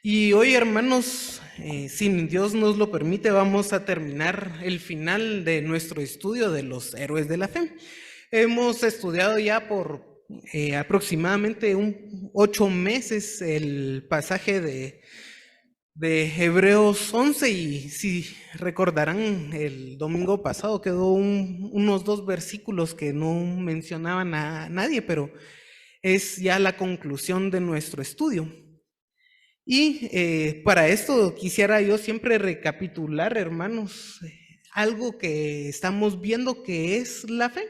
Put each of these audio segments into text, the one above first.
Y hoy, hermanos, si Dios nos lo permite, vamos a terminar el final de nuestro estudio de los héroes de la fe. Hemos estudiado ya por aproximadamente 8 meses el pasaje de Hebreos 11 y si recordarán, el domingo pasado quedó unos 2 versículos que no mencionaban a nadie, pero es ya la conclusión de nuestro estudio. Y para esto quisiera yo siempre recapitular, hermanos, algo que estamos viendo que es la fe.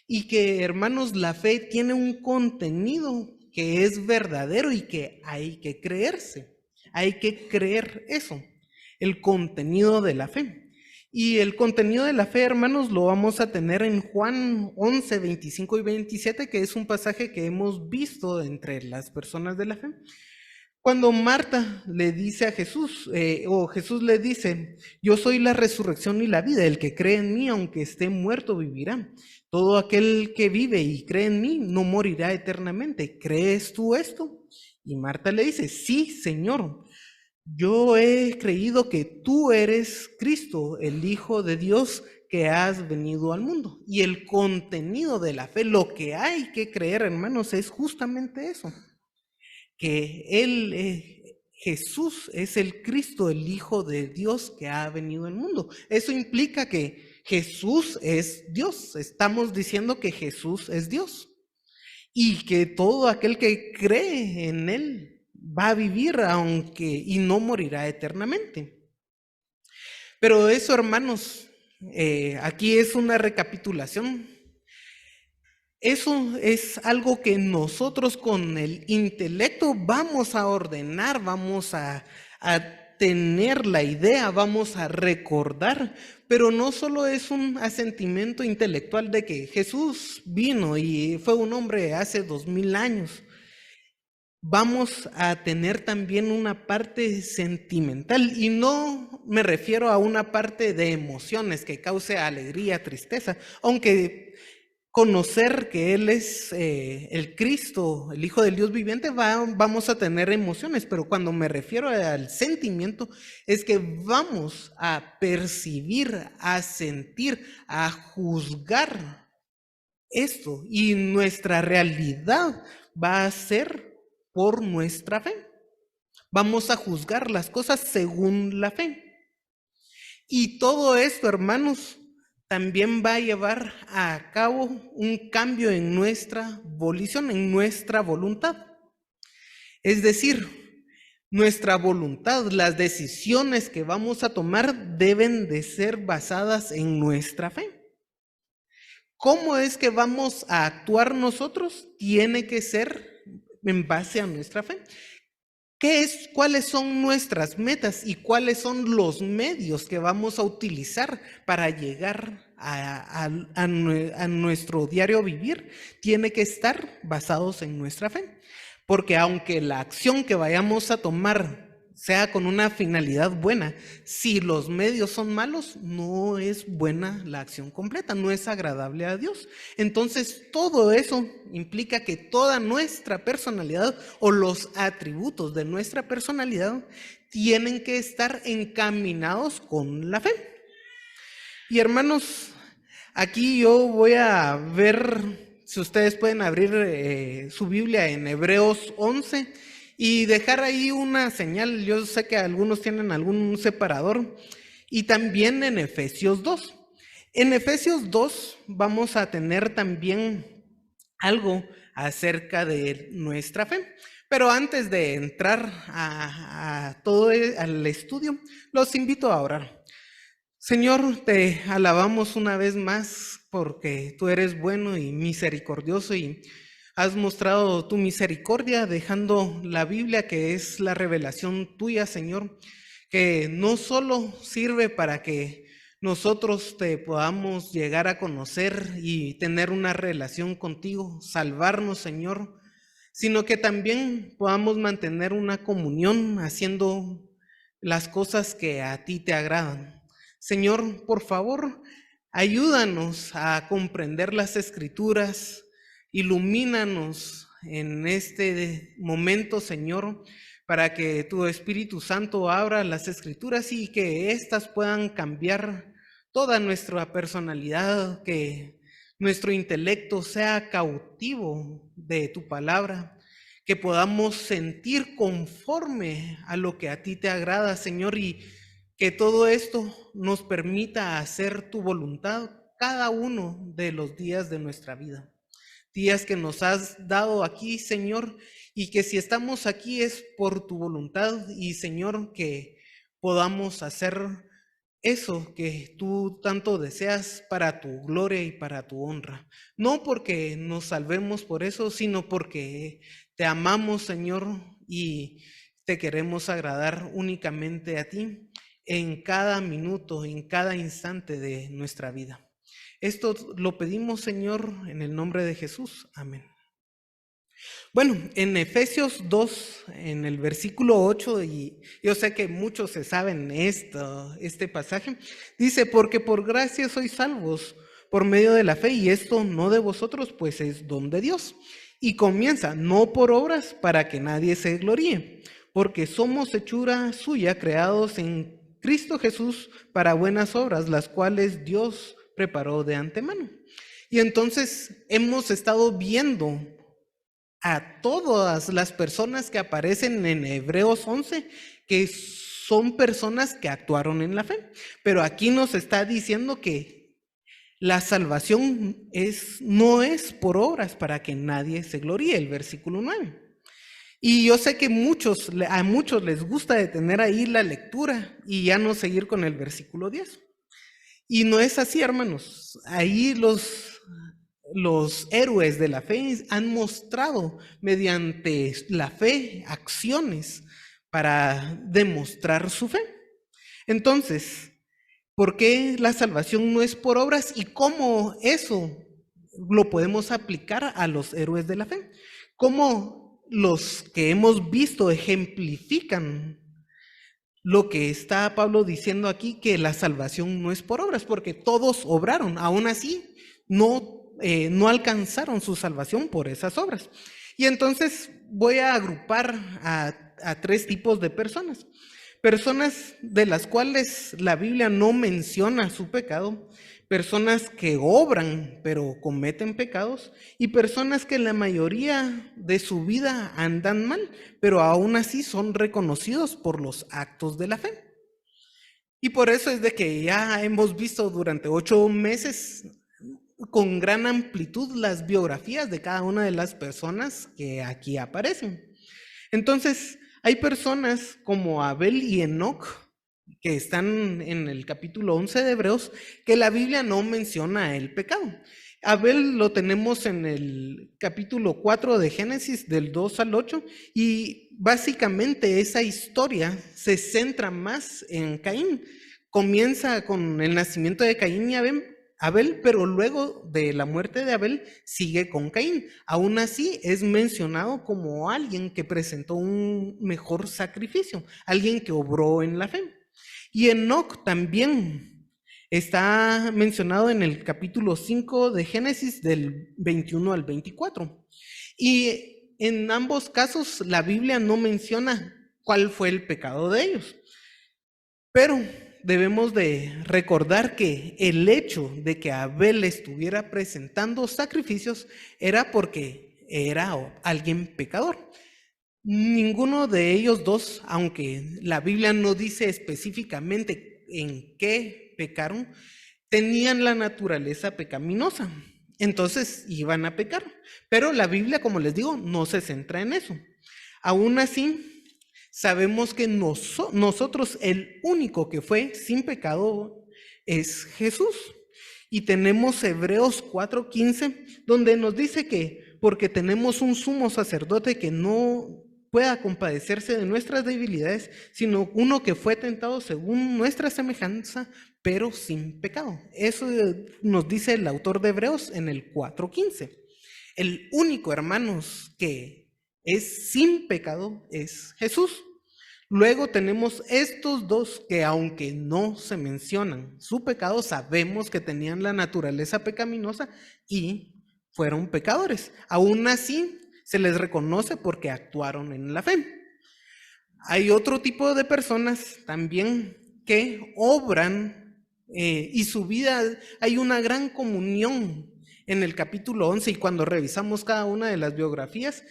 Y que, hermanos, la fe tiene un contenido que es verdadero y que hay que creerse. Hay que creer eso, el contenido de la fe. Y el contenido de la fe, hermanos, lo vamos a tener en Juan 11, 25 y 27, que es un pasaje que hemos visto entre las personas de la fe. Cuando Marta le dice a Jesús, o Jesús le dice, yo soy la resurrección y la vida, el que cree en mí, aunque esté muerto, vivirá. Todo aquel que vive y cree en mí no morirá eternamente. ¿Crees tú esto? Y Marta le dice, sí, Señor, yo he creído que tú eres Cristo, el Hijo de Dios que has venido al mundo. Y el contenido de la fe, lo que hay que creer, hermanos, es justamente eso, que Jesús es el Cristo, el Hijo de Dios que ha venido al mundo. Eso implica que Jesús es Dios. Estamos diciendo que Jesús es Dios y que todo aquel que cree en Él va a vivir y no morirá eternamente. Pero eso, hermanos, aquí es una recapitulación. Eso es algo que nosotros con el intelecto vamos a ordenar, vamos a tener la idea, vamos a recordar, pero no solo es un asentimiento intelectual de que Jesús vino y fue un hombre hace 2000 años. Vamos a tener también una parte sentimental y no me refiero a una parte de emociones que cause alegría, tristeza, aunque conocer que Él es el Cristo, el Hijo del Dios viviente, vamos a tener emociones, pero cuando me refiero al sentimiento es que vamos a percibir, a sentir, a juzgar esto y nuestra realidad va a ser por nuestra fe. Vamos a juzgar las cosas según la fe. Y todo esto, hermanos, también va a llevar a cabo un cambio en nuestra volición, en nuestra voluntad. Es decir, nuestra voluntad, las decisiones que vamos a tomar deben de ser basadas en nuestra fe. ¿Cómo es que vamos a actuar nosotros? Tiene que ser en base a nuestra fe. ¿Cuáles son nuestras metas y cuáles son los medios que vamos a utilizar para llegar a nuestro diario vivir? Tiene que estar basados en nuestra fe. Porque aunque la acción que vayamos a tomar sea con una finalidad buena, si los medios son malos, no es buena la acción completa, no es agradable a Dios. Entonces, todo eso implica que toda nuestra personalidad o los atributos de nuestra personalidad tienen que estar encaminados con la fe. Y hermanos, aquí yo voy a ver si ustedes pueden abrir su Biblia en Hebreos 11 y dejar ahí una señal. Yo sé que algunos tienen algún separador. Y también en Efesios 2. En Efesios 2 vamos a tener también algo acerca de nuestra fe. Pero antes de entrar a todo al estudio, los invito a orar. Señor, te alabamos una vez más porque tú eres bueno y misericordioso y has mostrado tu misericordia dejando la Biblia, que es la revelación tuya, Señor, que no solo sirve para que nosotros te podamos llegar a conocer y tener una relación contigo, salvarnos, Señor, sino que también podamos mantener una comunión haciendo las cosas que a ti te agradan. Señor, por favor, ayúdanos a comprender las Escrituras, ilumínanos en este momento, Señor, para que tu Espíritu Santo abra las Escrituras y que éstas puedan cambiar toda nuestra personalidad, que nuestro intelecto sea cautivo de tu palabra, que podamos sentir conforme a lo que a ti te agrada, Señor, y que todo esto nos permita hacer tu voluntad cada uno de los días de nuestra vida. Días que nos has dado aquí, Señor, y que si estamos aquí es por tu voluntad y, Señor, que podamos hacer eso que tú tanto deseas para tu gloria y para tu honra. No porque nos salvemos por eso, sino porque te amamos, Señor, y te queremos agradar únicamente a ti en cada minuto, en cada instante de nuestra vida. Esto lo pedimos, Señor, en el nombre de Jesús. Amén. Bueno, en Efesios 2, en el versículo 8, y yo sé que muchos se saben este pasaje, dice, porque por gracia sois salvos por medio de la fe, y esto no de vosotros, pues es don de Dios. Y comienza, no por obras para que nadie se gloríe, porque somos hechura suya, creados en Cristo Jesús para buenas obras, las cuales Dios preparó de antemano. Y entonces hemos estado viendo a todas las personas que aparecen en Hebreos 11, que son personas que actuaron en la fe. Pero aquí nos está diciendo que la salvación no es por obras para que nadie se gloríe, el versículo 9. Y yo sé que a muchos les gusta detener ahí la lectura y ya no seguir con el versículo 10. Y no es así, hermanos. Ahí los héroes de la fe han mostrado mediante la fe acciones para demostrar su fe. Entonces, ¿por qué la salvación no es por obras y cómo eso lo podemos aplicar a los héroes de la fe? ¿Cómo los que hemos visto ejemplifican lo que está Pablo diciendo aquí, que la salvación no es por obras? Porque todos obraron, aún así no alcanzaron su salvación por esas obras. Y entonces voy a agrupar a tres tipos de personas. Personas de las cuales la Biblia no menciona su pecado, personas que obran pero cometen pecados, y personas que en la mayoría de su vida andan mal, pero aún así son reconocidos por los actos de la fe. Y por eso es de que ya hemos visto durante 8 meses con gran amplitud las biografías de cada una de las personas que aquí aparecen. Entonces, hay personas como Abel y Enoc, que están en el capítulo 11 de Hebreos, que la Biblia no menciona el pecado. Abel lo tenemos en el capítulo 4 de Génesis, del 2 al 8, y básicamente esa historia se centra más en Caín. Comienza con el nacimiento de Caín y Abel, pero luego de la muerte de Abel sigue con Caín. Aún así es mencionado como alguien que presentó un mejor sacrificio, alguien que obró en la fe. Y Enoc también está mencionado en el capítulo 5 de Génesis, del 21 al 24. Y en ambos casos la Biblia no menciona cuál fue el pecado de ellos. Pero debemos de recordar que el hecho de que Abel estuviera presentando sacrificios era porque era alguien pecador. Ninguno de ellos dos, aunque la Biblia no dice específicamente en qué pecaron, tenían la naturaleza pecaminosa. Entonces iban a pecar. Pero la Biblia, como les digo, no se centra en eso. Aún así, sabemos que nosotros el único que fue sin pecado es Jesús. Y tenemos Hebreos 4:15, donde nos dice que porque tenemos un sumo sacerdote que no pueda compadecerse de nuestras debilidades, sino uno que fue tentado según nuestra semejanza, pero sin pecado. Eso nos dice el autor de Hebreos en el 4:15. El único, hermanos, que es sin pecado es Jesús. Luego tenemos estos dos que, aunque no se mencionan su pecado, sabemos que tenían la naturaleza pecaminosa y fueron pecadores. Aún así, se les reconoce porque actuaron en la fe. Hay otro tipo de personas también que obran y su vida, hay una gran comunión en el capítulo 11 y cuando revisamos cada una de las biografías,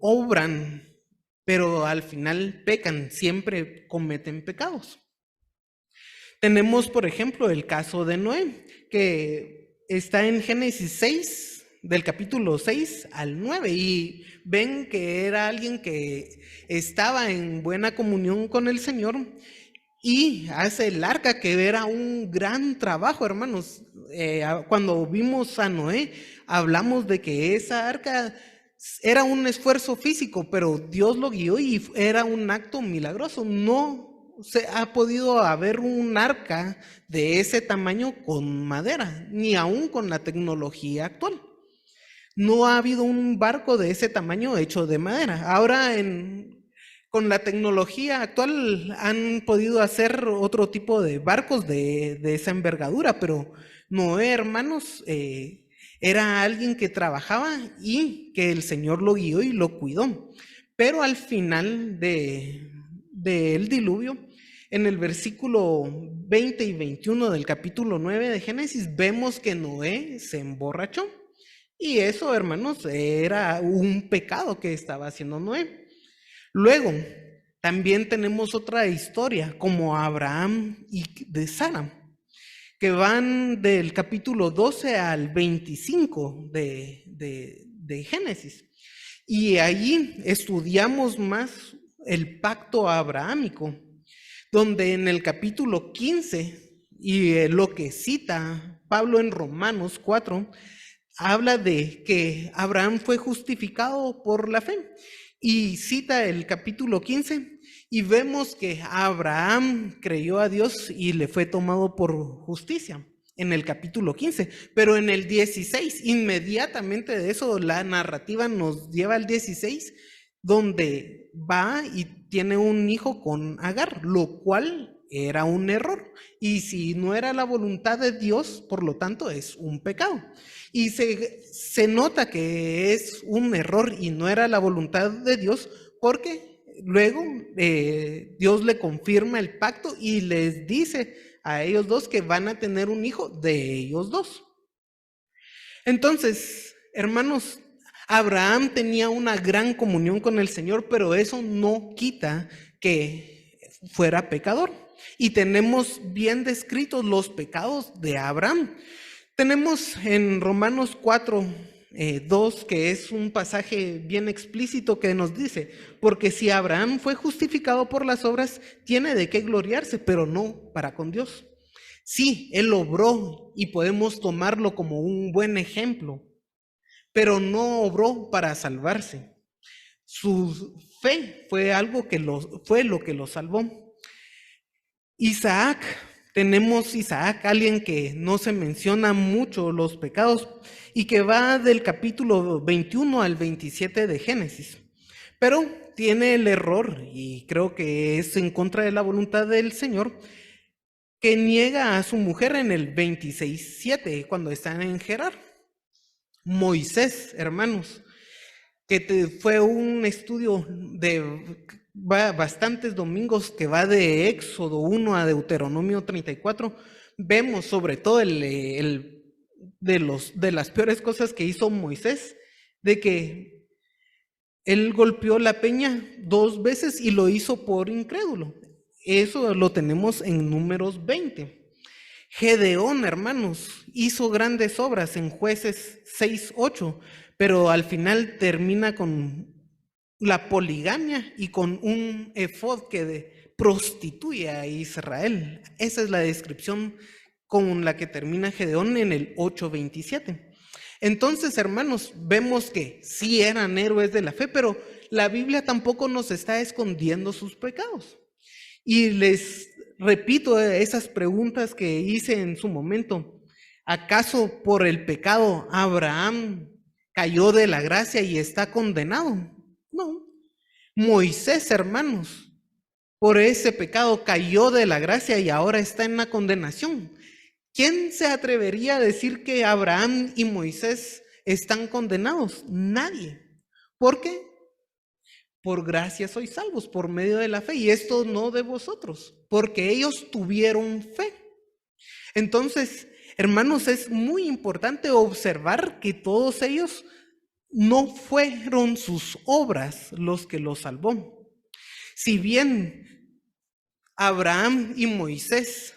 obran, pero al final pecan, siempre cometen pecados. Tenemos, por ejemplo, el caso de Noé, que está en Génesis 6, del capítulo 6 al 9, y ven que era alguien que estaba en buena comunión con el Señor y hace el arca, que era un gran trabajo, hermanos. Cuando vimos a Noé, hablamos de que esa arca era un esfuerzo físico, pero Dios lo guió y era un acto milagroso. No se ha podido haber un arca de ese tamaño con madera, ni aún con la tecnología actual. No ha habido un barco de ese tamaño hecho de madera. Ahora con la tecnología actual han podido hacer otro tipo de barcos de esa envergadura, pero Noé, hermanos, era alguien que trabajaba y que el Señor lo guió y lo cuidó. Pero al final del diluvio, en el versículo 20 y 21 del capítulo 9 de Génesis, vemos que Noé se emborrachó. Y eso, hermanos, era un pecado que estaba haciendo Noé. Luego, también tenemos otra historia, como Abraham y de Sara, que van del capítulo 12 al 25 de Génesis. Y allí estudiamos más el pacto abrahámico, donde en el capítulo 15, y lo que cita Pablo en Romanos 4, habla de que Abraham fue justificado por la fe. Y cita el capítulo 15 y vemos que Abraham creyó a Dios y le fue tomado por justicia en el capítulo 15. Pero en el 16, inmediatamente de eso, la narrativa nos lleva al 16, donde va y tiene un hijo con Agar, lo cual era un error. Y si no era la voluntad de Dios, por lo tanto es un pecado. Y se nota que es un error y no era la voluntad de Dios, porque luego Dios le confirma el pacto y les dice a ellos dos que van a tener un hijo de ellos dos. Entonces, hermanos, Abraham tenía una gran comunión con el Señor, pero eso no quita que fuera pecador. Y tenemos bien descritos los pecados de Abraham. Tenemos en Romanos 4, 2, que es un pasaje bien explícito que nos dice, porque si Abraham fue justificado por las obras, tiene de qué gloriarse, pero no para con Dios. Sí, él obró y podemos tomarlo como un buen ejemplo, pero no obró para salvarse. Su fe fue algo que fue lo que lo salvó. Isaac, tenemos Isaac, alguien que no se menciona mucho los pecados y que va del capítulo 21 al 27 de Génesis, pero tiene el error, y creo que es en contra de la voluntad del Señor, que niega a su mujer en el 26:7, cuando están en Gerar. Moisés, hermanos, que fue un estudio de bastantes domingos que va de Éxodo 1 a Deuteronomio 34, vemos sobre todo de las peores cosas que hizo Moisés, de que él golpeó la peña 2 veces y lo hizo por incrédulo. Eso lo tenemos en Números 20. Gedeón, hermanos, hizo grandes obras en Jueces 6:8, pero al final termina con la poligamia y con un efod que prostituye a Israel. Esa es la descripción con la que termina Gedeón en el 8:27. Entonces, hermanos, vemos que sí eran héroes de la fe, pero la Biblia tampoco nos está escondiendo sus pecados. Y les repito esas preguntas que hice en su momento. ¿Acaso por el pecado Abraham cayó de la gracia y está condenado? No. Moisés, hermanos, por ese pecado cayó de la gracia y ahora está en la condenación. ¿Quién se atrevería a decir que Abraham y Moisés están condenados? Nadie. ¿Por qué? por gracia sois salvos, por medio de la fe, y esto no de vosotros, porque ellos tuvieron fe. Entonces, hermanos, es muy importante observar que todos ellos no fueron sus obras los que los salvó. Si bien Abraham y Moisés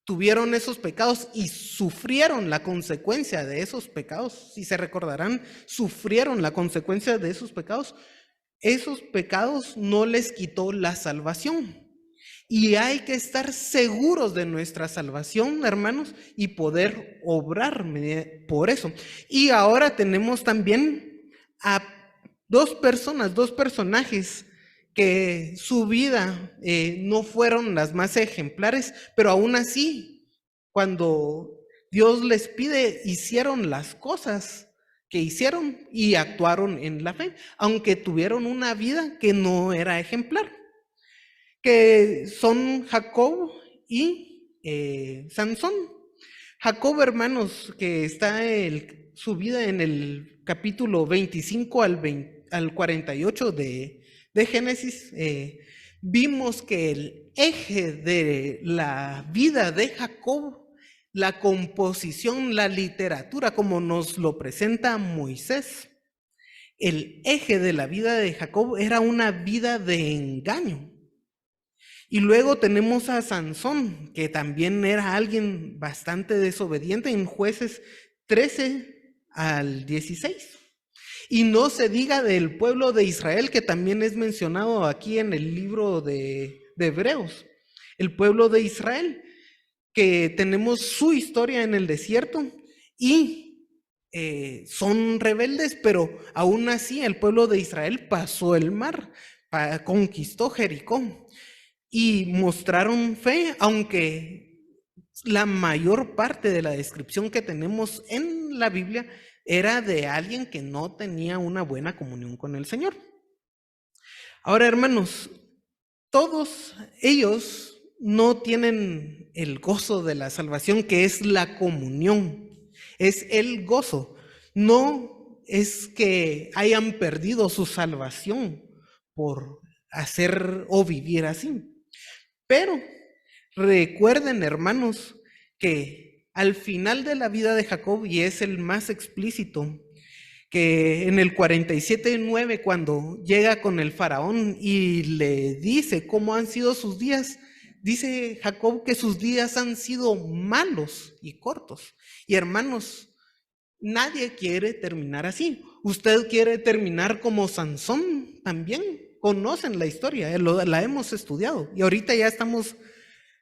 tuvieron esos pecados y sufrieron la consecuencia de esos pecados, si se recordarán, sufrieron la consecuencia de esos pecados no les quitó la salvación. Y hay que estar seguros de nuestra salvación, hermanos, y poder obrar por eso. Y ahora tenemos también a dos personajes que su vida no fueron las más ejemplares, pero aún así, cuando Dios les pide, hicieron las cosas que hicieron y actuaron en la fe, aunque tuvieron una vida que no era ejemplar, que son Jacob y Sansón. Jacob, hermanos, que está su vida en el capítulo 25 al 48 de Génesis, vimos que el eje de la vida de Jacob, la composición, la literatura, como nos lo presenta Moisés, el eje de la vida de Jacob era una vida de engaño. Y luego tenemos a Sansón, que también era alguien bastante desobediente, en Jueces 13 al 16. Y no se diga del pueblo de Israel, que también es mencionado aquí en el libro de Hebreos. El pueblo de Israel, que tenemos su historia en el desierto y son rebeldes, pero aún así el pueblo de Israel pasó el mar, conquistó Jericó y mostraron fe, aunque la mayor parte de la descripción que tenemos en la Biblia era de alguien que no tenía una buena comunión con el Señor. Ahora, hermanos, todos ellos no tienen el gozo de la salvación, que es la comunión, es el gozo. No es que hayan perdido su salvación por hacer o vivir así. Pero recuerden, hermanos, que al final de la vida de Jacob, y es el más explícito, que en el 47:9, cuando llega con el faraón y le dice cómo han sido sus días, dice Jacob que sus días han sido malos y cortos. Y hermanos, nadie quiere terminar así. ¿Usted quiere terminar como Sansón también? Conocen la historia, la hemos estudiado y ahorita ya estamos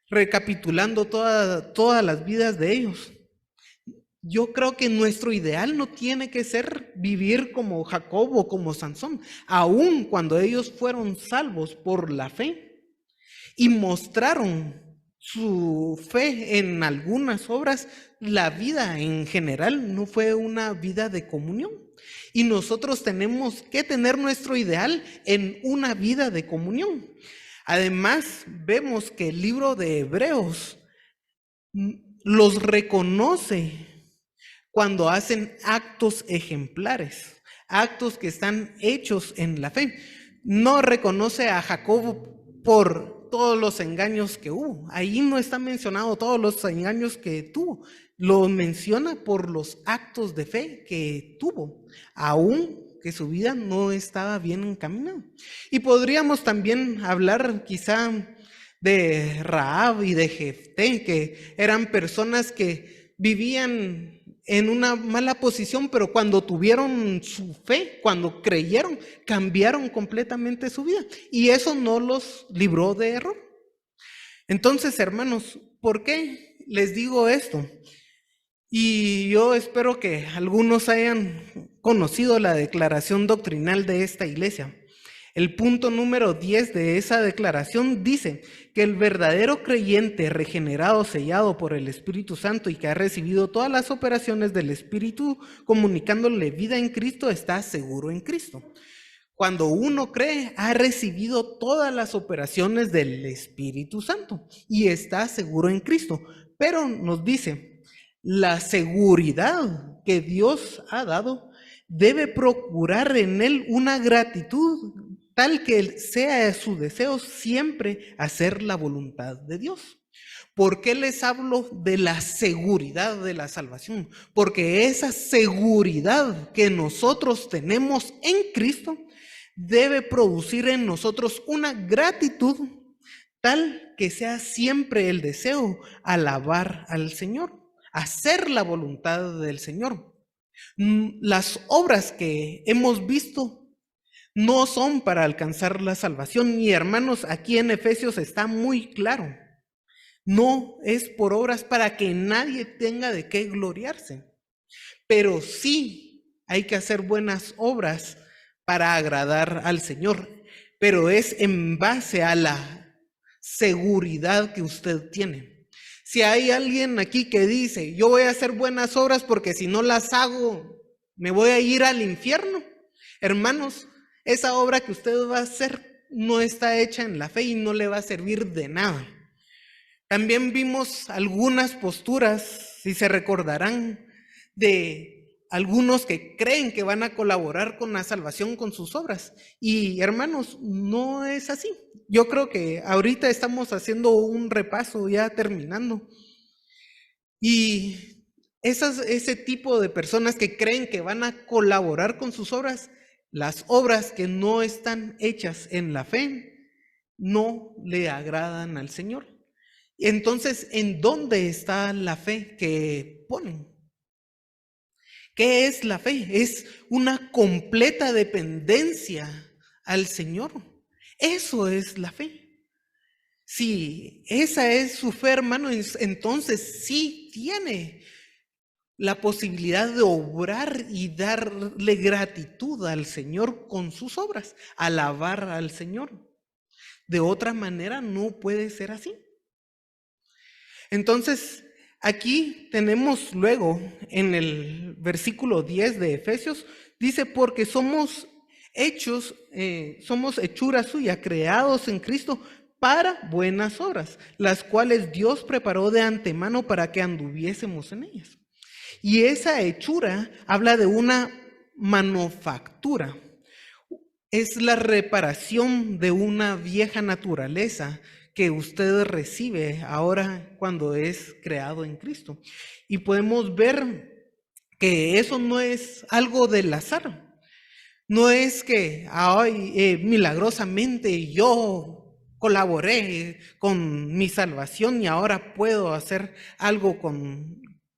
recapitulando todas las vidas de ellos. Yo creo que nuestro ideal no tiene que ser vivir como Jacob o como Sansón, aun cuando ellos fueron salvos por la fe y mostraron su fe en algunas obras. La vida en general no fue una vida de comunión. Y nosotros tenemos que tener nuestro ideal en una vida de comunión. Además, vemos que el libro de Hebreos los reconoce cuando hacen actos ejemplares, actos que están hechos en la fe. No reconoce a Jacob por todos los engaños que hubo. Ahí no está mencionado todos los engaños que tuvo. Lo menciona por los actos de fe que tuvo, aún que su vida no estaba bien encaminada. Y podríamos también hablar quizá de Rahab y de Jefté, que eran personas que vivían en una mala posición, pero cuando tuvieron su fe, cuando creyeron, cambiaron completamente su vida. Y eso no los libró de error. Entonces, hermanos, ¿por qué les digo esto? Y yo espero que algunos hayan conocido la declaración doctrinal de esta iglesia. El punto número 10 de esa declaración dice que el verdadero creyente regenerado, sellado por el Espíritu Santo y que ha recibido todas las operaciones del Espíritu comunicándole vida en Cristo, está seguro en Cristo. Cuando uno cree, ha recibido todas las operaciones del Espíritu Santo y está seguro en Cristo. Pero nos dice, la seguridad que Dios ha dado debe procurar en él una gratitud tal que sea su deseo siempre hacer la voluntad de Dios. ¿Por qué les hablo de la seguridad de la salvación? Porque esa seguridad que nosotros tenemos en Cristo debe producir en nosotros una gratitud tal que sea siempre el deseo alabar al Señor, hacer la voluntad del Señor. Las obras que hemos visto no son para alcanzar la salvación. Y hermanos, aquí en Efesios está muy claro. No es por obras para que nadie tenga de qué gloriarse. Pero sí hay que hacer buenas obras para agradar al Señor. Pero es en base a la seguridad que usted tiene. Si hay alguien aquí que dice, yo voy a hacer buenas obras porque si no las hago, me voy a ir al infierno. Hermanos, esa obra que usted va a hacer no está hecha en la fe y no le va a servir de nada. También vimos algunas posturas, si se recordarán, de algunos que creen que van a colaborar con la salvación con sus obras. Y hermanos, no es así. Yo creo que ahorita estamos haciendo un repaso, ya terminando. Y ese tipo de personas que creen que van a colaborar con sus obras, las obras que no están hechas en la fe, no le agradan al Señor. Entonces, ¿en dónde está la fe que ponen? ¿Qué es la fe? Es una completa dependencia al Señor. Eso es la fe. Si esa es su fe, hermano, entonces sí tiene la posibilidad de obrar y darle gratitud al Señor con sus obras, alabar al Señor. De otra manera no puede ser así. Entonces, aquí tenemos luego en el versículo 10 de Efesios, dice, porque somos hechura suya, creados en Cristo para buenas obras, las cuales Dios preparó de antemano para que anduviésemos en ellas. Y esa hechura habla de una manufactura. Es la reparación de una vieja naturaleza que usted recibe ahora cuando es creado en Cristo. Y podemos ver que eso no es algo del azar. No es que milagrosamente yo colaboré con mi salvación y ahora puedo hacer algo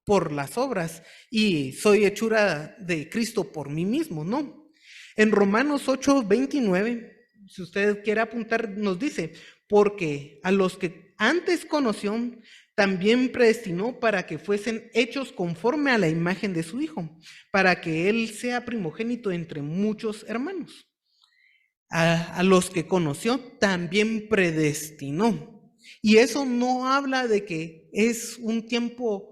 por las obras y soy hechura de Cristo por mí mismo, no. En Romanos 8:29, si usted quiere apuntar, nos dice, porque a los que antes conoció, también predestinó para que fuesen hechos conforme a la imagen de su Hijo, para que Él sea primogénito entre muchos hermanos. A los que conoció, también predestinó. Y eso no habla de que es un tiempo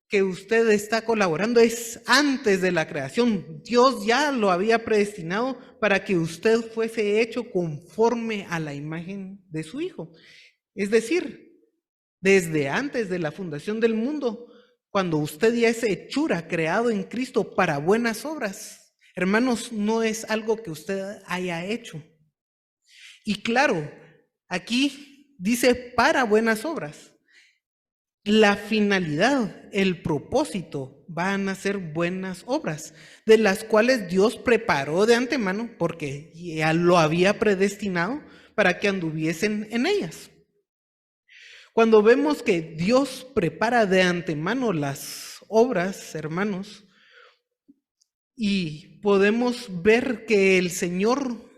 que usted está colaborando, es antes de la creación. Dios ya lo había predestinado para que usted fuese hecho conforme a la imagen de su Hijo. Es decir, desde antes de la fundación del mundo, cuando usted ya es hechura, creado en Cristo para buenas obras, hermanos, no es algo que usted haya hecho. Y claro, aquí dice para buenas obras. La finalidad, el propósito van a ser buenas obras, de las cuales Dios preparó de antemano, porque ya lo había predestinado para que anduviesen en ellas. Cuando vemos que Dios prepara de antemano las obras, hermanos, y podemos ver que el Señor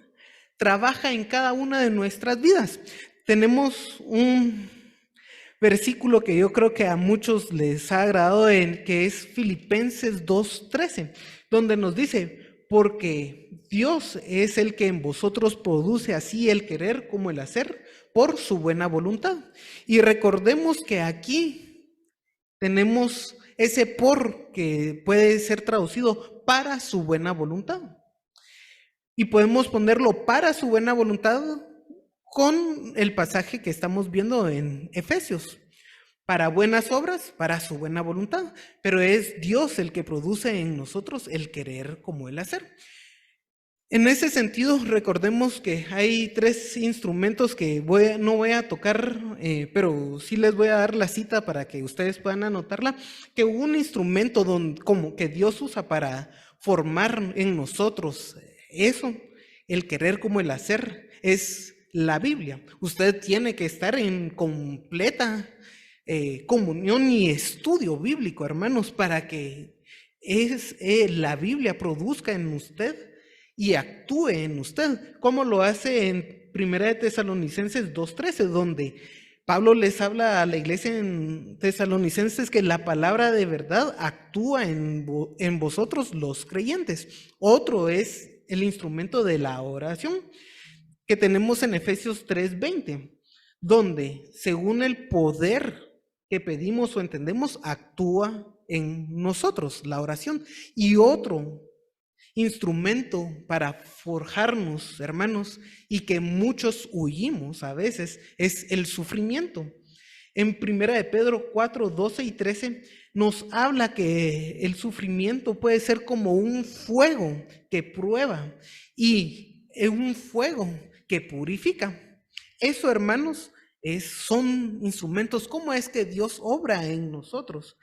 trabaja en cada una de nuestras vidas. Tenemos un versículo que yo creo que a muchos les ha agradado, que es Filipenses 2:13, donde nos dice, porque Dios es el que en vosotros produce así el querer como el hacer por su buena voluntad. Y recordemos que aquí tenemos ese por que puede ser traducido para su buena voluntad. Y podemos ponerlo para su buena voluntad con el pasaje que estamos viendo en Efesios. Para buenas obras, para su buena voluntad. Pero es Dios el que produce en nosotros el querer como el hacer. En ese sentido, recordemos que hay 3 instrumentos que no voy a tocar, pero sí les voy a dar la cita para que ustedes puedan anotarla, que un instrumento como que Dios usa para formar en nosotros eso, el querer como el hacer, es la Biblia. Usted tiene que estar en completa comunión y estudio bíblico, hermanos, para que la Biblia produzca en usted y actúe en usted, como lo hace en 1 Tesalonicenses 2:13, donde Pablo les habla a la iglesia en Tesalonicenses que la palabra de verdad actúa en vosotros los creyentes. Otro es el instrumento de la oración que tenemos en Efesios 3:20, donde según el poder que pedimos o entendemos, actúa en nosotros la oración. Y otro instrumento para forjarnos, hermanos, y que muchos huimos a veces, es el sufrimiento. En 1 de Pedro 4:12 y 13 nos habla que el sufrimiento puede ser como un fuego que prueba y un fuego que purifica. Eso, hermanos, son instrumentos. ¿Cómo es que Dios obra en nosotros?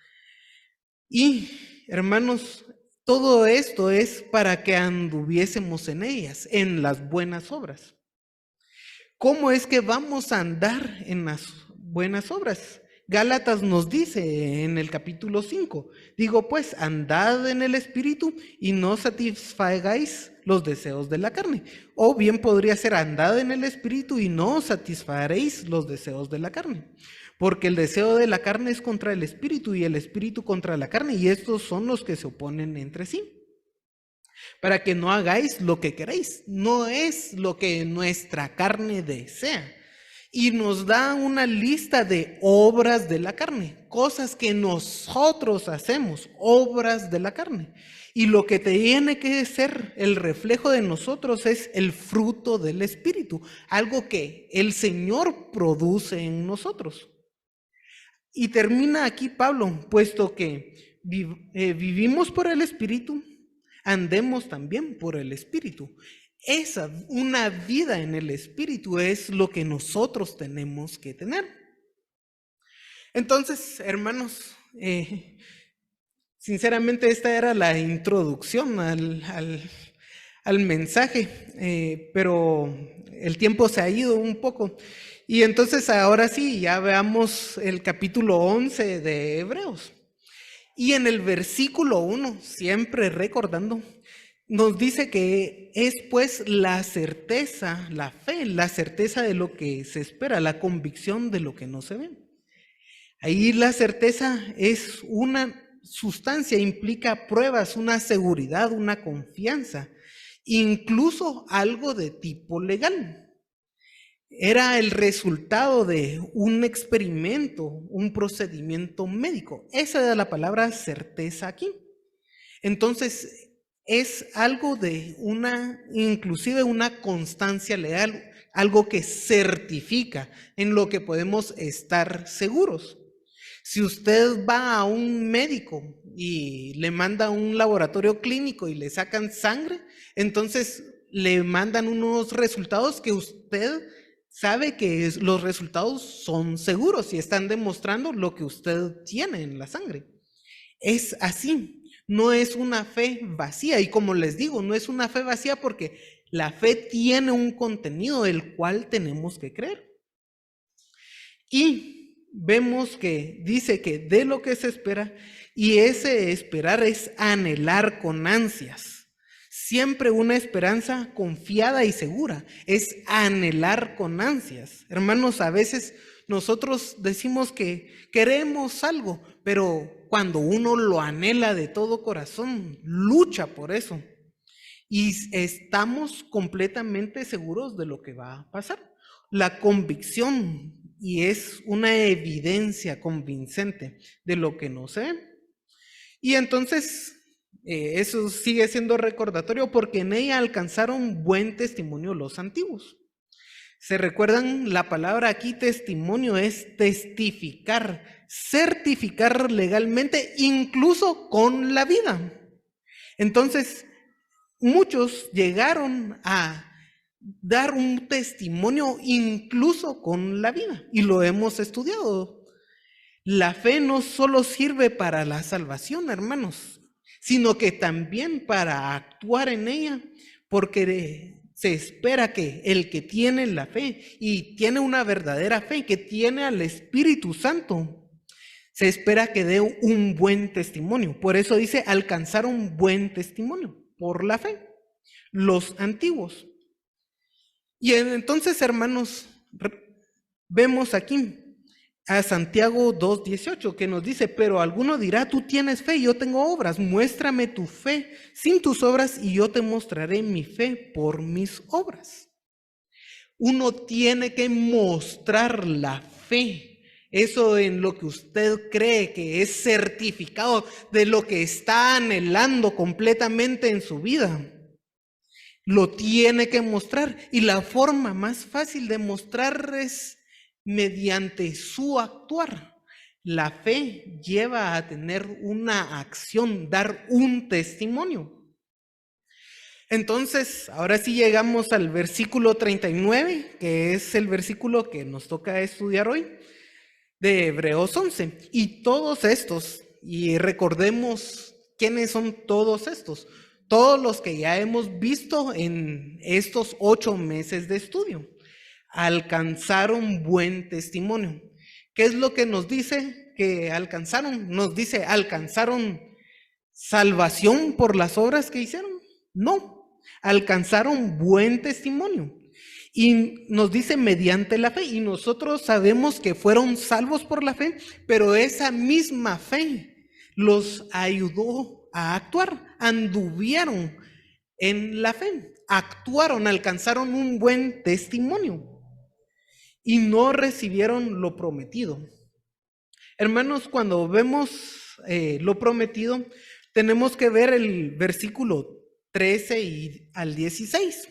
Y, hermanos, todo esto es para que anduviésemos en ellas, en las buenas obras. ¿Cómo es que vamos a andar en las buenas obras? Gálatas nos dice en el capítulo 5, digo pues, andad en el Espíritu y no satisfagáis los deseos de la carne. O bien podría ser, andad en el Espíritu y no satisfaréis los deseos de la carne. Porque el deseo de la carne es contra el Espíritu y el Espíritu contra la carne, y estos son los que se oponen entre sí. Para que no hagáis lo que queréis, no es lo que nuestra carne desea. Y nos da una lista de obras de la carne, cosas que nosotros hacemos, obras de la carne. Y lo que tiene que ser el reflejo de nosotros es el fruto del Espíritu, algo que el Señor produce en nosotros. Y termina aquí Pablo, puesto que vivimos por el Espíritu, andemos también por el Espíritu. Una vida en el Espíritu es lo que nosotros tenemos que tener. Entonces, hermanos, sinceramente esta era la introducción al mensaje, pero el tiempo se ha ido un poco. Y entonces ahora sí, ya veamos el capítulo 11 de Hebreos. Y en el versículo 1, siempre recordando, nos dice que es pues la certeza, la fe, la certeza de lo que se espera, la convicción de lo que no se ve. Ahí la certeza es una sustancia, implica pruebas, una seguridad, una confianza, incluso algo de tipo legal. Era el resultado de un experimento, un procedimiento médico. Esa era la palabra certeza aquí. Entonces, es algo de inclusive una constancia legal, algo que certifica en lo que podemos estar seguros. Si usted va a un médico y le manda a un laboratorio clínico y le sacan sangre, entonces le mandan unos resultados que usted sabe que los resultados son seguros y están demostrando lo que usted tiene en la sangre. Es así, no es una fe vacía. Y como les digo, no es una fe vacía porque la fe tiene un contenido el cual tenemos que creer. Y vemos que dice que de lo que se espera, y ese esperar es anhelar con ansias. Siempre una esperanza confiada y segura, es anhelar con ansias. Hermanos, a veces nosotros decimos que queremos algo, pero cuando uno lo anhela de todo corazón, lucha por eso. Y estamos completamente seguros de lo que va a pasar. La convicción, y es una evidencia convincente de lo que no se ve. Y entonces eso sigue siendo recordatorio porque en ella alcanzaron buen testimonio los antiguos. ¿Se recuerdan? La palabra aquí testimonio es testificar, certificar legalmente, incluso con la vida. Entonces, muchos llegaron a dar un testimonio incluso con la vida, y lo hemos estudiado. La fe no solo sirve para la salvación, hermanos, sino que también para actuar en ella, porque se espera que el que tiene la fe y tiene una verdadera fe, que tiene al Espíritu Santo, se espera que dé un buen testimonio. Por eso dice, alcanzar un buen testimonio por la fe, los antiguos. Y entonces, hermanos, vemos aquí a Santiago 2:18, que nos dice, pero alguno dirá, tú tienes fe, yo tengo obras, muéstrame tu fe sin tus obras y yo te mostraré mi fe por mis obras. Uno tiene que mostrar la fe, eso en lo que usted cree que es certificado de lo que está anhelando completamente en su vida. Lo tiene que mostrar, y la forma más fácil de mostrar es mediante su actuar. La fe lleva a tener una acción, dar un testimonio. Entonces, ahora sí llegamos al versículo 39, que es el versículo que nos toca estudiar hoy, de Hebreos 11. Y todos estos, y recordemos quiénes son todos estos, todos los que ya hemos visto en estos 8 meses de estudio, alcanzaron buen testimonio. ¿Qué es lo que nos dice que alcanzaron? Nos dice, ¿alcanzaron salvación por las obras que hicieron? No, alcanzaron buen testimonio. Y nos dice mediante la fe, y nosotros sabemos que fueron salvos por la fe, pero esa misma fe los ayudó a actuar, anduvieron en la fe, actuaron, alcanzaron un buen testimonio y no recibieron lo prometido. Hermanos, cuando vemos lo prometido, tenemos que ver el versículo 13 al 16,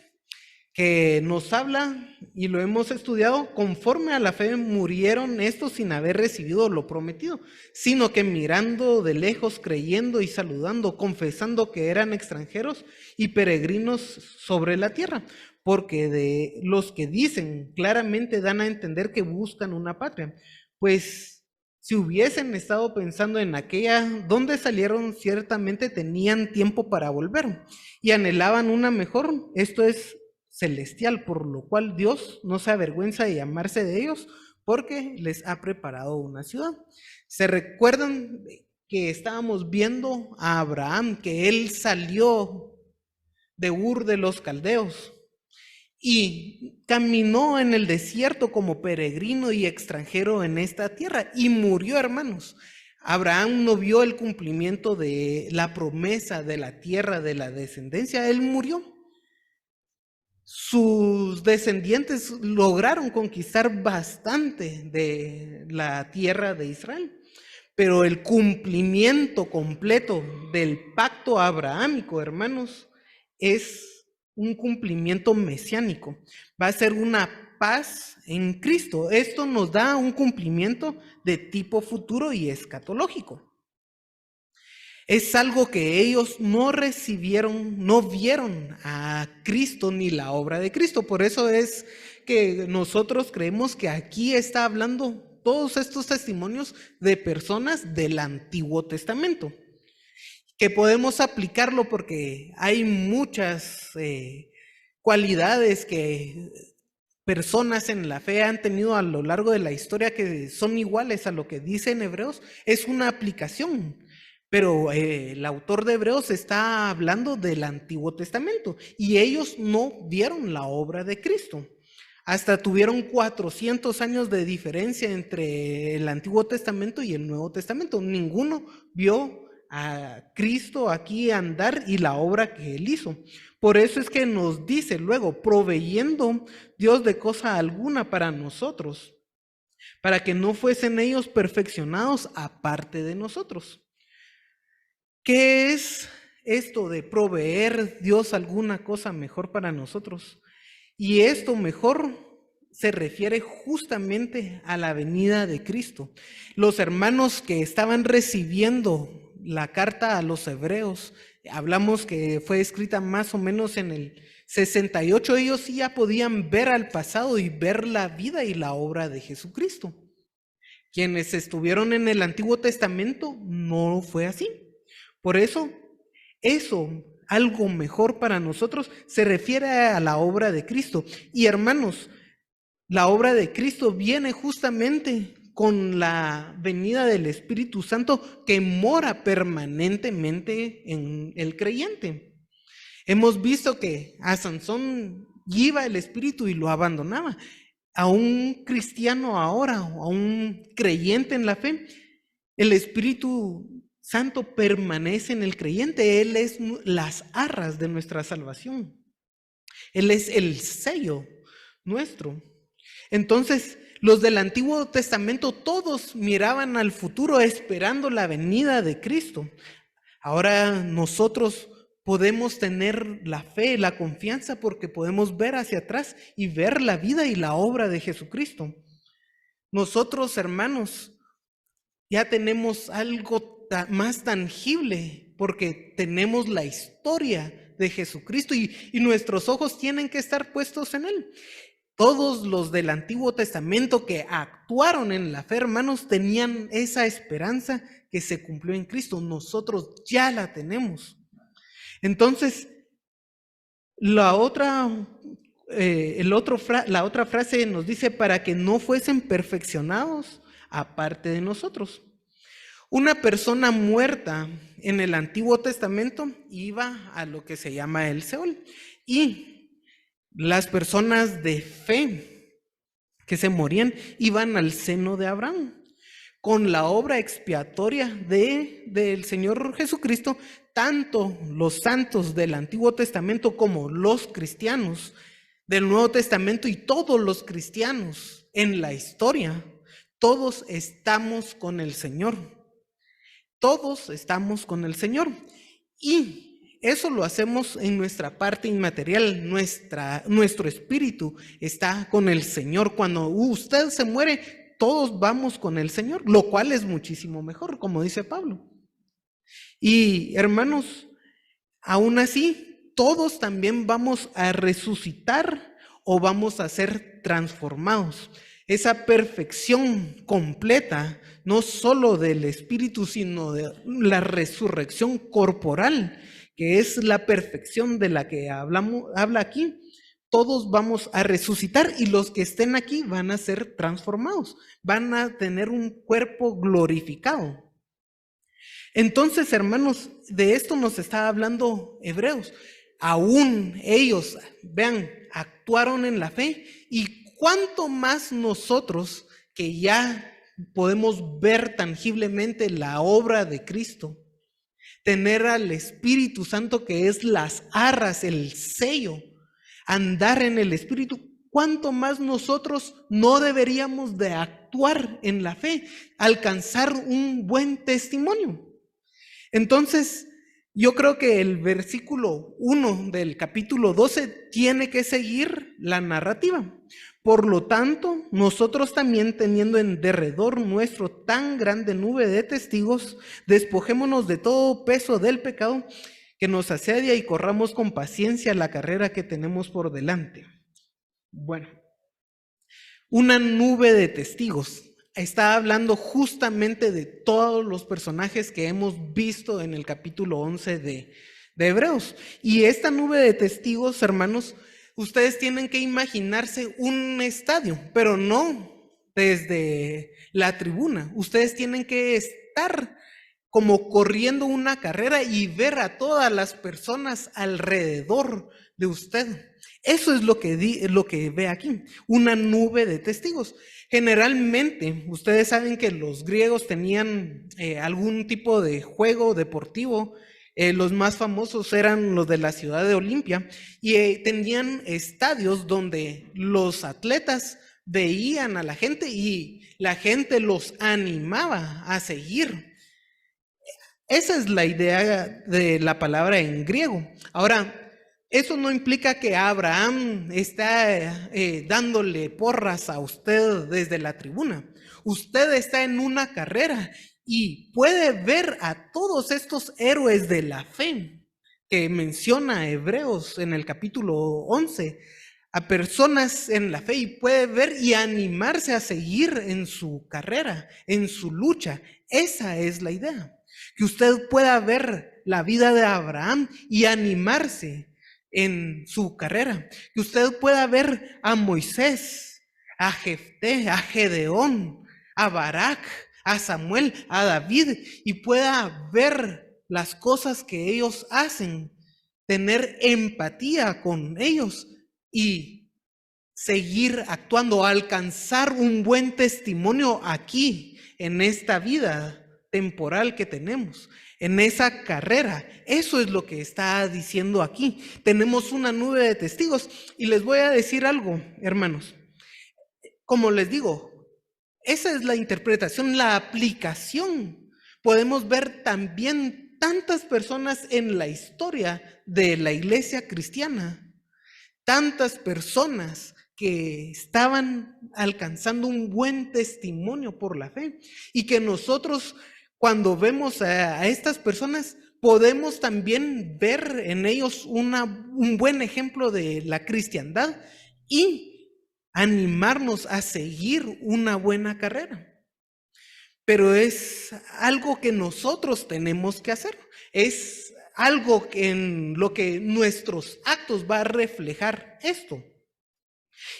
que nos habla, y lo hemos estudiado, conforme a la fe murieron estos sin haber recibido lo prometido, sino que mirando de lejos, creyendo y saludando, confesando que eran extranjeros y peregrinos sobre la tierra, porque de los que dicen claramente dan a entender que buscan una patria, pues si hubiesen estado pensando en aquella donde salieron, ciertamente tenían tiempo para volver y anhelaban una mejor, esto es celestial, por lo cual Dios no se avergüenza de llamarse de ellos, porque les ha preparado una ciudad. ¿Se recuerdan que estábamos viendo a Abraham, que él salió de Ur de los Caldeos y caminó en el desierto como peregrino y extranjero en esta tierra y murió, hermanos? Abraham no vio el cumplimiento de la promesa de la tierra, de la descendencia, él murió. Sus descendientes lograron conquistar bastante de la tierra de Israel, pero el cumplimiento completo del pacto abrahámico, hermanos, es un cumplimiento mesiánico. Va a ser una paz en Cristo. Esto nos da un cumplimiento de tipo futuro y escatológico. Es algo que ellos no recibieron, no vieron a Cristo ni la obra de Cristo. Por eso es que nosotros creemos que aquí está hablando todos estos testimonios de personas del Antiguo Testamento, que podemos aplicarlo porque hay muchas cualidades que personas en la fe han tenido a lo largo de la historia que son iguales a lo que dice en Hebreos. Es una aplicación. Pero el autor de Hebreos está hablando del Antiguo Testamento y ellos no vieron la obra de Cristo. Hasta tuvieron 400 años de diferencia entre el Antiguo Testamento y el Nuevo Testamento. Ninguno vio a Cristo aquí andar y la obra que él hizo. Por eso es que nos dice luego, proveyendo Dios de cosa alguna para nosotros, para que no fuesen ellos perfeccionados aparte de nosotros. ¿Qué es esto de proveer Dios alguna cosa mejor para nosotros? Y esto mejor se refiere justamente a la venida de Cristo. Los hermanos que estaban recibiendo la carta a los hebreos, hablamos que fue escrita más o menos en el 68, ellos sí ya podían ver al pasado y ver la vida y la obra de Jesucristo. Quienes estuvieron en el Antiguo Testamento no fue así. Por eso, algo mejor para nosotros, se refiere a la obra de Cristo. Y hermanos, la obra de Cristo viene justamente con la venida del Espíritu Santo que mora permanentemente en el creyente. Hemos visto que a Sansón iba el Espíritu y lo abandonaba. A un cristiano ahora, a un creyente en la fe, el Espíritu Santo permanece en el creyente. Él es las arras de nuestra salvación. Él es el sello nuestro. Entonces, los del Antiguo Testamento todos miraban al futuro esperando la venida de Cristo. Ahora nosotros podemos tener la fe, la confianza, porque podemos ver hacia atrás y ver la vida y la obra de Jesucristo. Nosotros, hermanos, ya tenemos algo más tangible, porque tenemos la historia de Jesucristo y nuestros ojos tienen que estar puestos en Él. Todos los del Antiguo Testamento que actuaron en la fe, hermanos, tenían esa esperanza que se cumplió en Cristo. Nosotros ya la tenemos. Entonces, la otra frase nos dice: para que no fuesen perfeccionados aparte de nosotros. Una persona muerta en el Antiguo Testamento iba a lo que se llama el Seol, y las personas de fe que se morían iban al seno de Abraham. Con la obra expiatoria del Señor Jesucristo, tanto los santos del Antiguo Testamento como los cristianos del Nuevo Testamento y todos los cristianos en la historia, todos estamos con el Señor. Todos estamos con el Señor. Y eso lo hacemos en nuestra parte inmaterial. Nuestro espíritu está con el Señor. Cuando usted se muere, todos vamos con el Señor, lo cual es muchísimo mejor, como dice Pablo. Y hermanos, aún así, todos también vamos a resucitar o vamos a ser transformados. Esa perfección completa, no solo del espíritu, sino de la resurrección corporal, que es la perfección de la que habla aquí. Todos vamos a resucitar y los que estén aquí van a ser transformados, van a tener un cuerpo glorificado. Entonces, hermanos, de esto nos está hablando Hebreos. Aún ellos, vean, actuaron en la fe, y cuánto más nosotros que ya podemos ver tangiblemente la obra de Cristo, tener al Espíritu Santo que es las arras, el sello, andar en el Espíritu, cuánto más nosotros no deberíamos de actuar en la fe, alcanzar un buen testimonio. Entonces, yo creo que el versículo 1 del capítulo 12 tiene que seguir la narrativa. Por lo tanto, nosotros también, teniendo en derredor nuestro tan grande nube de testigos, despojémonos de todo peso del pecado que nos asedia y corramos con paciencia la carrera que tenemos por delante. Bueno, una nube de testigos. Está hablando justamente de todos los personajes que hemos visto en el capítulo 11 de Hebreos. Y esta nube de testigos, hermanos, ustedes tienen que imaginarse un estadio, pero no desde la tribuna. Ustedes tienen que estar como corriendo una carrera y ver a todas las personas alrededor de usted. Eso es lo que ve aquí, una nube de testigos. Generalmente, ustedes saben que los griegos tenían algún tipo de juego deportivo. Los más famosos eran los de la ciudad de Olimpia, y tenían estadios donde los atletas veían a la gente y la gente los animaba a seguir. Esa es la idea de la palabra en griego. Ahora, eso no implica que Abraham está dándole porras a usted desde la tribuna. Usted está en una carrera y puede ver a todos estos héroes de la fe que menciona Hebreos en el capítulo 11, a personas en la fe, y puede ver y animarse a seguir en su carrera, en su lucha. Esa es la idea, que usted pueda ver la vida de Abraham y animarse en su carrera, que usted pueda ver a Moisés, a Jefté, a Gedeón, a Barak, a Samuel, a David, y pueda ver las cosas que ellos hacen, tener empatía con ellos y seguir actuando, alcanzar un buen testimonio aquí, en esta vida temporal que tenemos, en esa carrera. Eso es lo que está diciendo aquí. Tenemos una nube de testigos y les voy a decir algo, hermanos. Como les digo, esa es la interpretación, la aplicación. Podemos ver también tantas personas en la historia de la iglesia cristiana, tantas personas que estaban alcanzando un buen testimonio por la fe, y que nosotros, cuando vemos a estas personas, podemos también ver en ellos un buen ejemplo de la cristiandad y animarnos a seguir una buena carrera. Pero es algo que nosotros tenemos que hacer, es algo en lo que nuestros actos va a reflejar esto.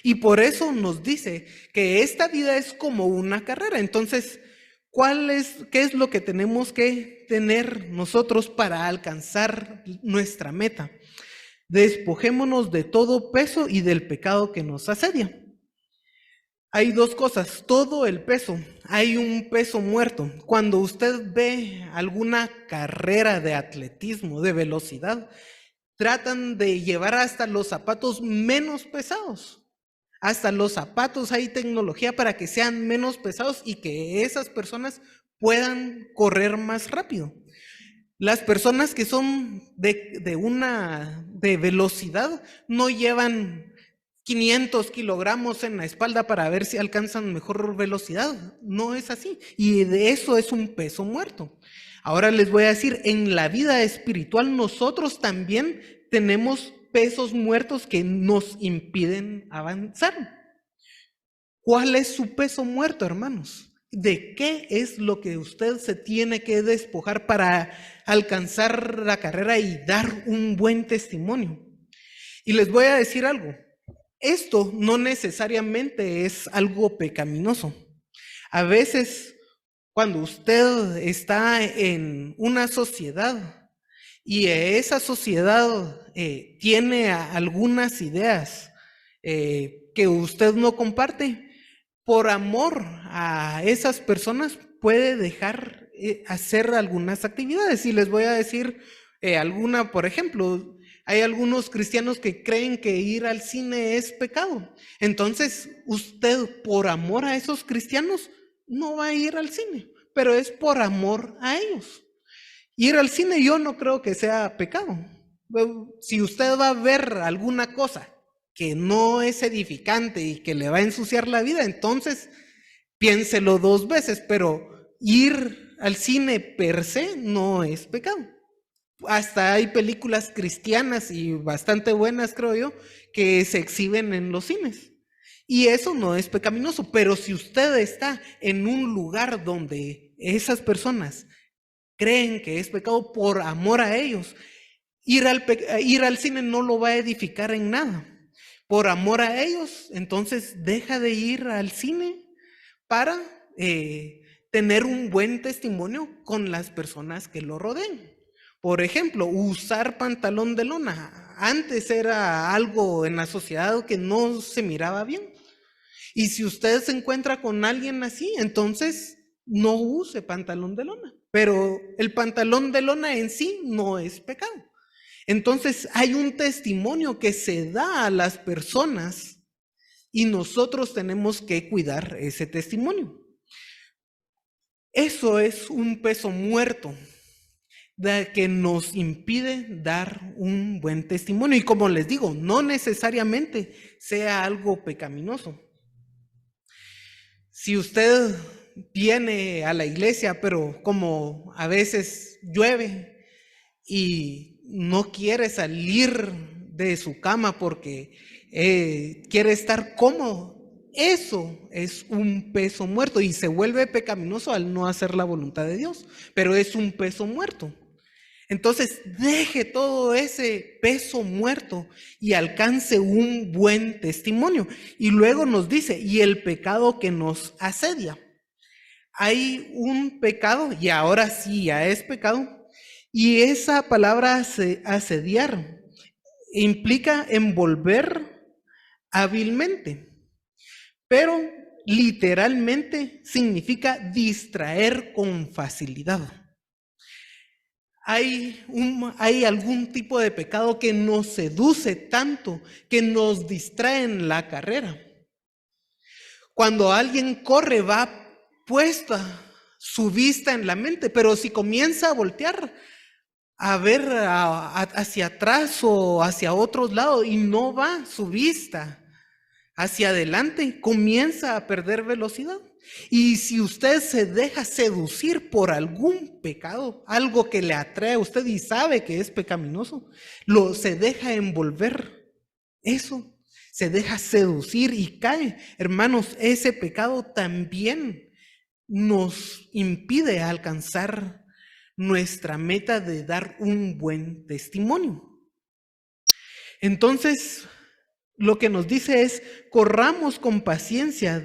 Y por eso nos dice que esta vida es como una carrera. Entonces, ¿qué es lo que tenemos que tener nosotros para alcanzar nuestra meta? Despojémonos de todo peso y del pecado que nos asedia. Hay dos cosas, todo el peso, hay un peso muerto. Cuando usted ve alguna carrera de atletismo, de velocidad, tratan de llevar hasta los zapatos menos pesados. Hasta los zapatos hay tecnología para que sean menos pesados y que esas personas puedan correr más rápido. Las personas que son de velocidad no llevan 500 kilogramos en la espalda para ver si alcanzan mejor velocidad. No es así. Y de eso es un peso muerto. Ahora les voy a decir, en la vida espiritual nosotros también tenemos pesos muertos que nos impiden avanzar. ¿Cuál es su peso muerto, hermanos? ¿De qué es lo que usted se tiene que despojar para alcanzar la carrera y dar un buen testimonio? Y les voy a decir algo. Esto no necesariamente es algo pecaminoso. A veces, cuando usted está en una sociedad y esa sociedad tiene algunas ideas que usted no comparte, por amor a esas personas puede dejar hacer algunas actividades. Y les voy a decir alguna, por ejemplo, hay algunos cristianos que creen que ir al cine es pecado. Entonces, usted por amor a esos cristianos no va a ir al cine, pero es por amor a ellos. Ir al cine yo no creo que sea pecado. Si usted va a ver alguna cosa que no es edificante y que le va a ensuciar la vida, entonces piénselo dos veces, pero ir al cine per se no es pecado. Hasta hay películas cristianas y bastante buenas, creo yo, que se exhiben en los cines. Y eso no es pecaminoso, pero si usted está en un lugar donde esas personas creen que es pecado por amor a ellos, ir al cine no lo va a edificar en nada. Por amor a ellos, entonces deja de ir al cine para tener un buen testimonio con las personas que lo rodeen. Por ejemplo, usar pantalón de lona. Antes era algo en la sociedad que no se miraba bien. Y si usted se encuentra con alguien así, entonces no use pantalón de lona. Pero el pantalón de lona en sí no es pecado. Entonces hay un testimonio que se da a las personas y nosotros tenemos que cuidar ese testimonio. Eso es un peso muerto que nos impide dar un buen testimonio. Y como les digo, no necesariamente sea algo pecaminoso. Si usted viene a la iglesia, pero como a veces llueve y no quiere salir de su cama porque quiere estar cómodo, eso es un peso muerto y se vuelve pecaminoso al no hacer la voluntad de Dios, pero es un peso muerto. Entonces, deje todo ese peso muerto y alcance un buen testimonio. Y luego nos dice, y el pecado que nos asedia. Hay un pecado, y ahora sí ya es pecado, y esa palabra asediar implica envolver hábilmente, pero literalmente significa distraer con facilidad. Hay algún tipo de pecado que nos seduce tanto que nos distrae en la carrera. Cuando alguien corre, va puesta su vista en la mente, pero si comienza a voltear, a ver hacia atrás o hacia otros lados y no va su vista hacia adelante, comienza a perder velocidad. Y si usted se deja seducir por algún pecado, algo que le atrae a usted y sabe que es pecaminoso, se deja envolver, eso, se deja seducir y cae. Hermanos, ese pecado también nos impide alcanzar nuestra meta de dar un buen testimonio. Entonces, lo que nos dice es, corramos con paciencia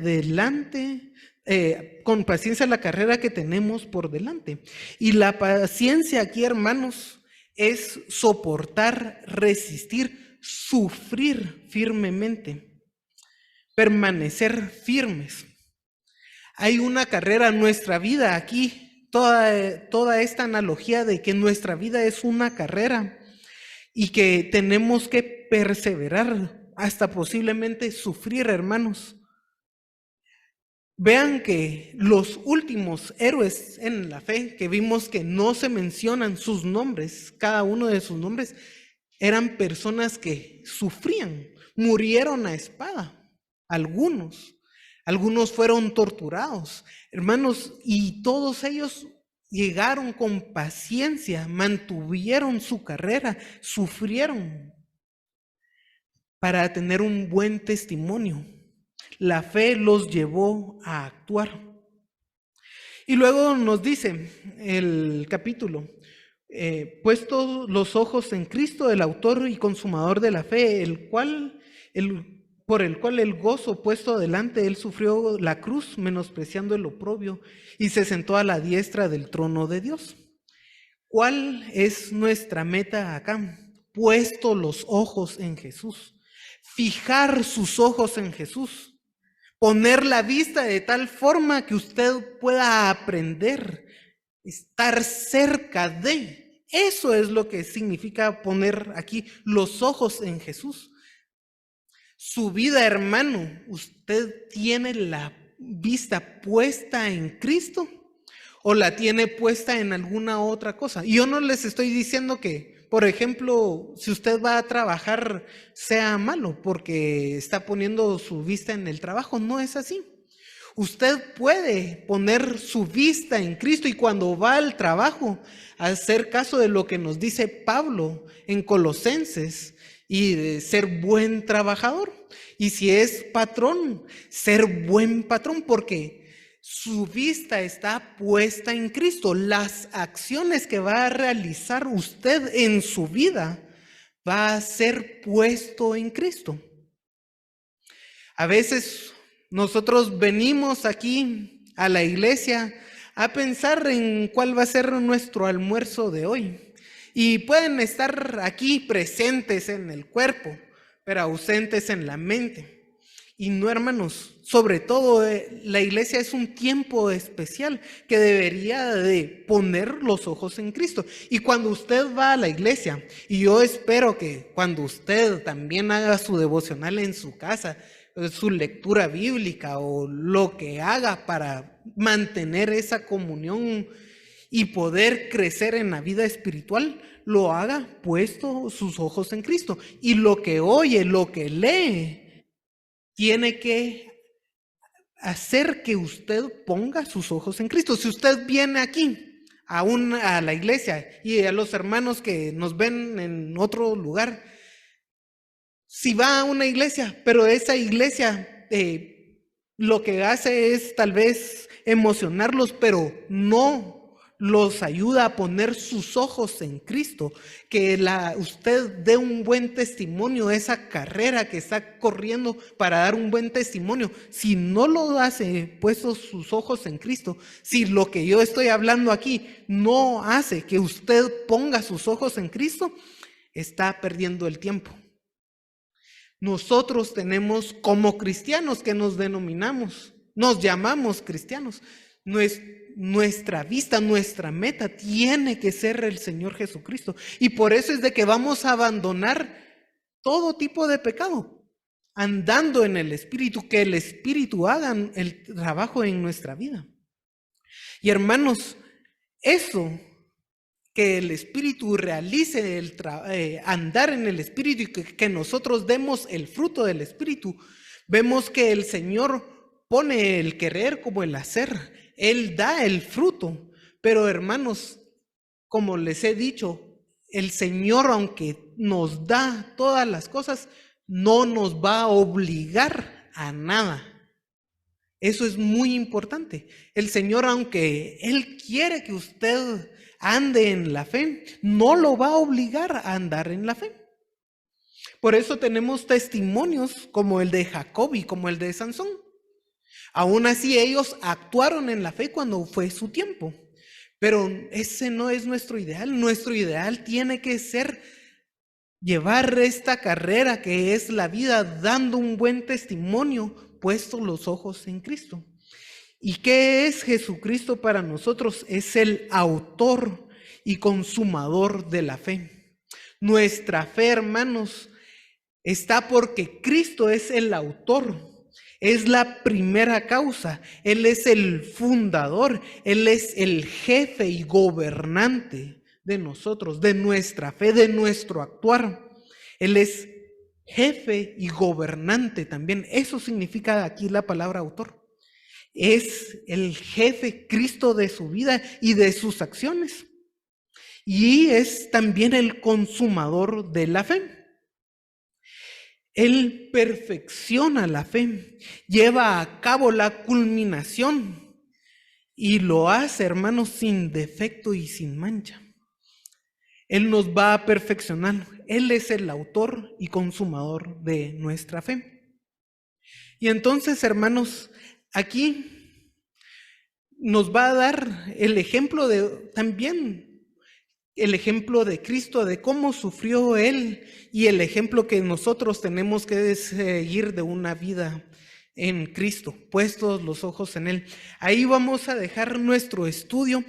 con paciencia la carrera que tenemos por delante. Y la paciencia aquí, hermanos, es soportar, resistir, sufrir firmemente, permanecer firmes. Hay una carrera en nuestra vida aquí, toda esta analogía de que nuestra vida es una carrera y que tenemos que perseverar hasta posiblemente sufrir, hermanos. Vean que los últimos héroes en la fe, que vimos que no se mencionan sus nombres, cada uno de sus nombres, eran personas que sufrían, murieron a espada, algunos fueron torturados, hermanos, y todos ellos llegaron con paciencia, mantuvieron su carrera, sufrieron para tener un buen testimonio. La fe los llevó a actuar. Y luego nos dice el capítulo, puestos los ojos en Cristo, el autor y consumador de la fe, por el cual el gozo puesto delante, él sufrió la cruz, menospreciando el oprobio, y se sentó a la diestra del trono de Dios. ¿Cuál es nuestra meta acá? Puesto los ojos en Jesús. Fijar sus ojos en Jesús, poner la vista de tal forma que usted pueda aprender, estar cerca de. Eso es lo que significa poner aquí los ojos en Jesús. Su vida, hermano, ¿usted tiene la vista puesta en Cristo o la tiene puesta en alguna otra cosa? Y yo no les estoy diciendo que, por ejemplo, si usted va a trabajar, sea malo porque está poniendo su vista en el trabajo. No es así. Usted puede poner su vista en Cristo y cuando va al trabajo, hacer caso de lo que nos dice Pablo en Colosenses y de ser buen trabajador. Y si es patrón, ser buen patrón porque su vista está puesta en Cristo. Las acciones que va a realizar usted en su vida va a ser puesto en Cristo. A veces nosotros venimos aquí a la iglesia a pensar en cuál va a ser nuestro almuerzo de hoy. Y pueden estar aquí presentes en el cuerpo, pero ausentes en la mente. Y no, hermanos, sobre todo la iglesia es un tiempo especial que debería de poner los ojos en Cristo. Y cuando usted va a la iglesia, y yo espero que cuando usted también haga su devocional en su casa, su lectura bíblica o lo que haga para mantener esa comunión y poder crecer en la vida espiritual, lo haga puesto sus ojos en Cristo. Y lo que oye, lo que lee, tiene que hacer que usted ponga sus ojos en Cristo. Si usted viene aquí a la iglesia y a los hermanos que nos ven en otro lugar, si va a una iglesia, pero esa iglesia lo que hace es tal vez emocionarlos, pero no los ayuda a poner sus ojos en Cristo, que usted dé un buen testimonio, esa carrera que está corriendo para dar un buen testimonio. Si no lo hace puesto sus ojos en Cristo, si lo que yo estoy hablando aquí no hace que usted ponga sus ojos en Cristo, está perdiendo el tiempo. Nosotros tenemos como cristianos que nos denominamos, nos llamamos cristianos. Nuestra vista, nuestra meta tiene que ser el Señor Jesucristo. Y por eso es de que vamos a abandonar todo tipo de pecado, andando en el Espíritu, que el Espíritu haga el trabajo en nuestra vida. Y hermanos, eso, que el Espíritu realice andar en el Espíritu y que nosotros demos el fruto del Espíritu, vemos que el Señor pone el querer como el hacer. Él da el fruto, pero hermanos, como les he dicho, el Señor, aunque nos da todas las cosas, no nos va a obligar a nada. Eso es muy importante. El Señor, aunque Él quiere que usted ande en la fe, no lo va a obligar a andar en la fe. Por eso tenemos testimonios como el de Jacob y como el de Sansón. Aún así ellos actuaron en la fe cuando fue su tiempo, pero ese no es nuestro ideal. Nuestro ideal tiene que ser llevar esta carrera que es la vida dando un buen testimonio, puesto los ojos en Cristo. ¿Y qué es Jesucristo para nosotros? Es el autor y consumador de la fe. Nuestra fe, hermanos, está porque Cristo es el autor. Es la primera causa. Él es el fundador. Él es el jefe y gobernante de nosotros, de nuestra fe, de nuestro actuar. Él es jefe y gobernante también. Eso significa aquí la palabra autor. Es el jefe Cristo de su vida y de sus acciones. Y es también el consumador de la fe. Él perfecciona la fe, lleva a cabo la culminación y lo hace, hermanos, sin defecto y sin mancha. Él nos va a perfeccionar. Él es el autor y consumador de nuestra fe. Y entonces, hermanos, aquí nos va a dar el ejemplo también el ejemplo de Cristo, de cómo sufrió Él y el ejemplo que nosotros tenemos que seguir de una vida en Cristo, puestos los ojos en Él. Ahí vamos a dejar nuestro estudio.